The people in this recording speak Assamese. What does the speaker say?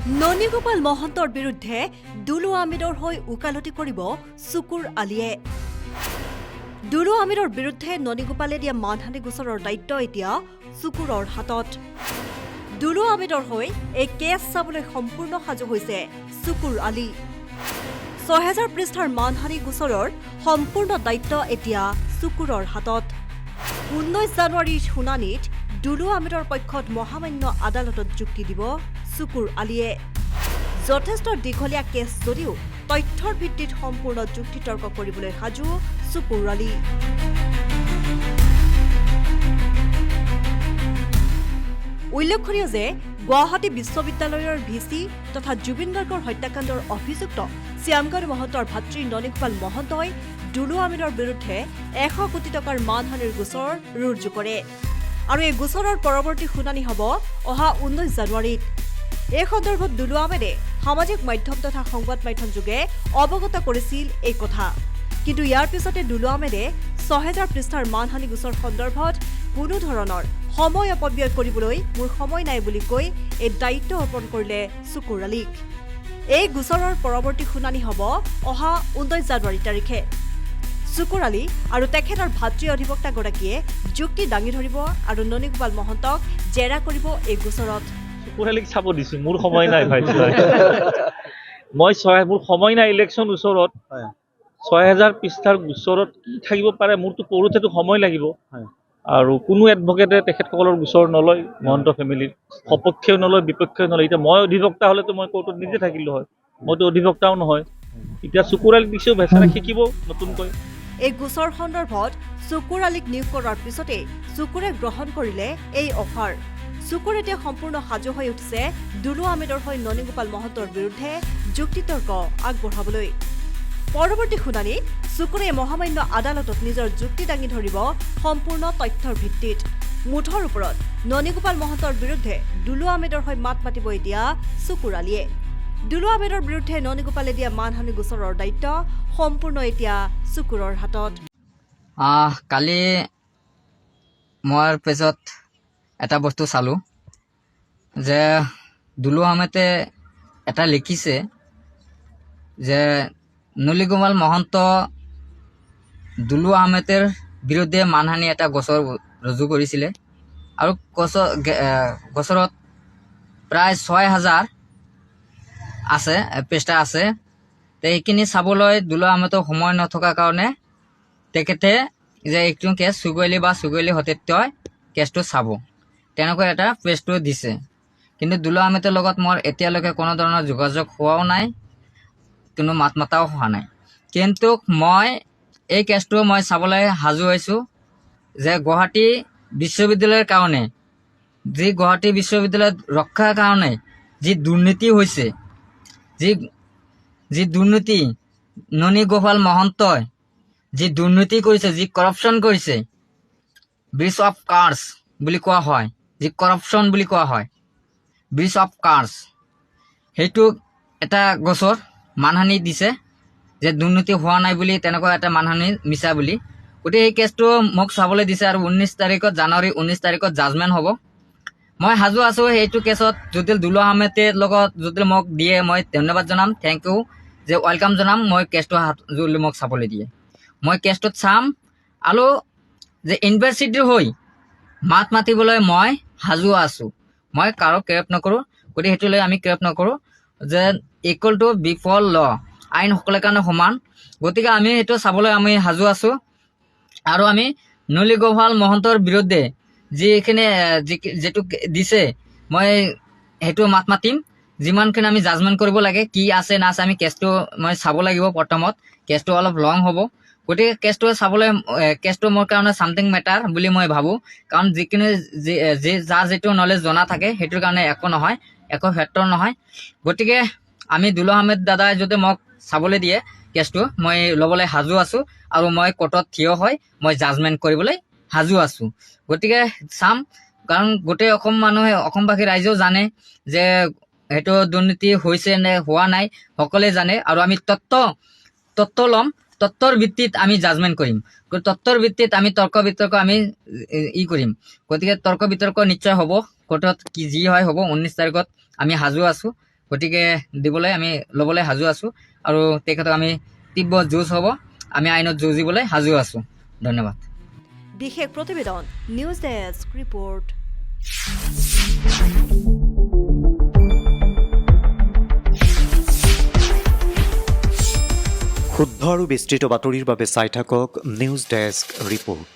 ননীগোপাল মহন্তৰ বিৰুদ্ধে দুলু আহমেদৰ হৈ ওকালতি কৰিব চুকুৰ আলীয়ে। দুলু আহমেদৰ বিৰুদ্ধে ননীগোপালে দিয়া মানহানি গোচৰৰ দায়িত্ব এতিয়া চুকুৰৰ হাতত। দুলু আহমেদৰ হৈ এই কেছ চাবলৈ সম্পূৰ্ণ সাজু হৈছে চুকুৰ আলী। ৬০০০ পৃষ্ঠাৰ মানহানি গোচৰৰ সম্পূৰ্ণ দায়িত্ব এতিয়া চুকুৰৰ হাতত। ১৯ জানুৱাৰীৰ শুনানিত দুলু আহমেদৰ পক্ষত মহামান্য আদালতত যুক্তি দিব চুকুৰ আলীয়ে। যথেষ্ট দীঘলীয়া কেছ যদিও তথ্যৰ ভিত্তিত সম্পূৰ্ণ যুক্তিতৰ্ক কৰিবলৈ সাজু চুকুৰ আলী। উল্লেখনীয় যে গুৱাহাটী বিশ্ববিদ্যালয়ৰ ভিচি তথা জুবিন গাৰ্গৰ হত্যাকাণ্ডৰ অভিযুক্ত শ্যামকানু মহন্তৰ ভাতৃ ননীগোপাল মহন্তই দুলু আহমেদৰ বিৰুদ্ধে ১০০ কোটি টকাৰ মানহানিৰ গোচৰ ৰুজু কৰে আৰু এই গোচৰৰ পৰৱৰ্তী শুনানি হ'ব অহা ১৯ জানুৱাৰীত। এই সন্দৰ্ভত দুলু আহমেদে সামাজিক মাধ্যম তথা সংবাদ মাধ্যম যোগে অৱগত কৰিছিল এই কথা। কিন্তু ইয়াৰ পিছতে দুলু আহমেদে ৬০০০ পৃষ্ঠাৰ মানহানি গোচৰ সন্দৰ্ভত কোনো ধৰণৰ সময় অপব্যয় কৰিবলৈ মোৰ সময় নাই বুলি কৈ এই দায়িত্ব অৰ্পণ কৰিলে চুকুৰ আলীক। এই গোচৰৰ পৰৱৰ্তী শুনানি হ'ব অহা ১৯ জানুৱাৰী তাৰিখে। চুকুৰ আলী আৰু তেখেতৰ ভাতৃ অধিবক্তাগৰাকীয়ে যুক্তি দাঙি ধৰিব আৰু ননীগোপাল মহন্তক জেৰা কৰিব এই গোচৰত। চুকুৰ আলীক চাব দিছো, মোৰ সময় নাই ভাই। মোৰ সময় নাই ইলেকশ্যন ওচৰত। ৬০০০ পৃষ্ঠাৰ গোচৰত কি থাকিব পাৰে, মোৰতো পঢ়োতেতো সময় লাগিব। আৰু কোনো এডভকেটে তেখেতসকলৰ গোচৰ নলয়, মহন্ত ফেমিলিৰ সপক্ষেও নলয় বিপক্ষেও নলয়। এতিয়া মই অধিবক্তা হলেতো মই কোৰ্টত নিজে থাকিলো হয়, মইতো অধিবক্তাও নহয়। এতিয়া চুকুৰ আলীক দিছেও বেচাৰা শিকিব নতুনকৈ। এই গোচৰ সন্দৰ্ভত চুকুৰ আলীক নিয়োগ কৰাৰ পিছতে চুকুৰে গ্ৰহণ কৰিলে এই অফাৰ। চুকুৰ এতিয়া সম্পূৰ্ণ সাজু হৈ উঠিছে দুলু আহমেদৰ হৈ ননীগোপাল মহন্তৰ বিৰুদ্ধে যুক্তিতৰ্ক আগবঢ়াবলৈ। পৰৱৰ্তী শুনানিত চুকুৰে মহামান্য আদালতত নিজৰ যুক্তি দাঙি ধৰিব সম্পূৰ্ণ তথ্যৰ ভিত্তিত। মুঠৰ ওপৰত ননীগোপাল মহন্তৰ বিৰুদ্ধে দুলু আহমেদৰ হৈ মাত মাতিব এতিয়া চুকুৰ আলীয়ে। দুলু আহমেদৰ বিৰুদ্ধে ননীগোপালে দিয়া মানহানি গোচৰৰ দায়িত্ব সম্পূৰ্ণ এতিয়া চুকুৰৰ হাতত। কালি মই পেজত এটা বস্তু চালোঁ যে দুলু আহমেদে এটা লিখিছে যে ননীগোপাল মহন্ত দুলু আহমেদৰ বিৰুদ্ধে মানহানি এটা গোচৰ ৰুজু কৰিছিলে আৰু গোচৰত প্ৰায় ৬০০০ আছে পৃষ্ঠা আছে। সেইখিনি চাবলৈ দুলু আহমেদৰ সময় নথকাৰ কাৰণে তেখেতে যে এইটো কেছ চুকুৰ বা চুকুৰ সতীৰ্থই কেছটো চাব তেনেকৈ এটা পেজটো দিছে। কিন্তু দুলু আহমেদৰ লগত মোৰ এতিয়ালৈকে কোনো ধৰণৰ যোগাযোগ হোৱাও নাই, কোনো মাত মাতাও হোৱা নাই। কিন্তু মই এই কেছটো মই চাবলৈ সাজু হৈছোঁ যে গুৱাহাটী বিশ্ববিদ্যালয়ৰ কাৰণে যি গুৱাহাটী বিশ্ববিদ্যালয়ত ৰক্ষাৰ কাৰণে যি দুৰ্নীতি হৈছে, যি দুৰ্নীতি ননীগোপাল মহন্তই যি দুৰ্নীতি কৰিছে, যি কৰাপশ্যন কৰিছে, ব্ৰিজ অফ কাৰ্ছ বুলি কোৱা হয়, যি কৰাপশ্যন বুলি কোৱা হয়, ব্ৰিজ অফ কাৰ্ছ, সেইটো এটা গোচৰ মানহানি দিছে যে দুৰ্নীতি হোৱা নাই বুলি, তেনেকুৱা এটা মানহানি মিছা বুলি। গতিকে এই কেছটো মোক চাবলৈ দিছে আৰু ১৯ তাৰিখত জানুৱাৰী ১৯ তাৰিখত জাজমেণ্ট হ'ব। মই সাজু আছোঁ সেইটো কেছত। যদি দুলু আহমেদৰ লগত যদি মোক দিয়ে মই ধন্যবাদ জনাম, থেংক ইউ, যে ৱেলকাম জনাম। মই কেছটো যদি মোক চাবলৈ দিয়ে মই কেছটোত চাম আৰু যে ইউনিভাৰ্চিটিৰ হৈ মাত মাতিবলৈ মই সাজু আছোঁ। মই কাৰো কেৰেপ নকৰোঁ। গতিকে সেইটো লৈ আমি কেৰেপ নকৰোঁ যে ইকুৱেল টু বিফৰ ল, আইন সকলৰ কাৰণে সমান। গতিকে আমি সেইটো চাবলৈ আমি সাজু আছোঁ আৰু আমি ননীগোপাল মহন্তৰ বিৰুদ্ধে যিটো দিছে মই সেইটো মাত মাতিম। যিমানখিনি আমি জাজমেণ্ট কৰিব লাগে কি আছে না আছে আমি কেছটো মই চাব লাগিব। প্ৰথমত কেছটো অলপ লং হ'ব, গতিকে কেছটো চাবলৈ কেছটো মোৰ কাৰণে ছামথিং মেটাৰ বুলি মই ভাবোঁ। কাৰণ যিখিনি যাৰ যিটো নলেজ জনা থাকে সেইটোৰ কাৰণে একো নহয়, একো ফেক্টৰ নহয়। গতিকে আমি দুলু আহমেদ দাদাই যদি মোক চাবলৈ দিয়ে কেছটো মই ল'বলৈ সাজু আছোঁ আৰু মই কোৰ্টত থিয় হৈ মই জাজমেণ্ট কৰিবলৈ সাজু আছোঁ। গতিকে চাম, কাৰণ গোটেই অসমবাসী ৰাইজেও জানে যে সেইটো দুৰ্নীতি হৈছে নে হোৱা নাই, সকলোৱে জানে। আৰু আমি তত্ত্ব ল'ম, তত্ত্বৰ ভিত্তিত আমি জাজমেণ্ট কৰিম। তত্ত্বৰ ভিত্তিত আমি তৰ্ক বিতৰ্ক আমি কৰিম। গতিকে তৰ্ক বিতৰ্ক নিশ্চয় হ'ব কোৰ্টত, কি যি হয় হ'ব। ১৯ তাৰিখত আমি সাজু আছোঁ গতিকে দিবলৈ আমি ল'বলৈ সাজু আছোঁ আৰু তেখেতক আমি তীব্ৰ যুঁজ হ'ব, আমি আইনত যুঁজিবলৈ সাজু আছোঁ। ধন্যবাদ। বিশেষ প্ৰতিবেদন নিউজ ডেস্ক ৰিপৰ্ট। শুদ্ধ আৰু বিস্তৃত বাতৰিৰ বাবে চাই থাকক নিউজ ডেস্ক ৰিপৰ্ট।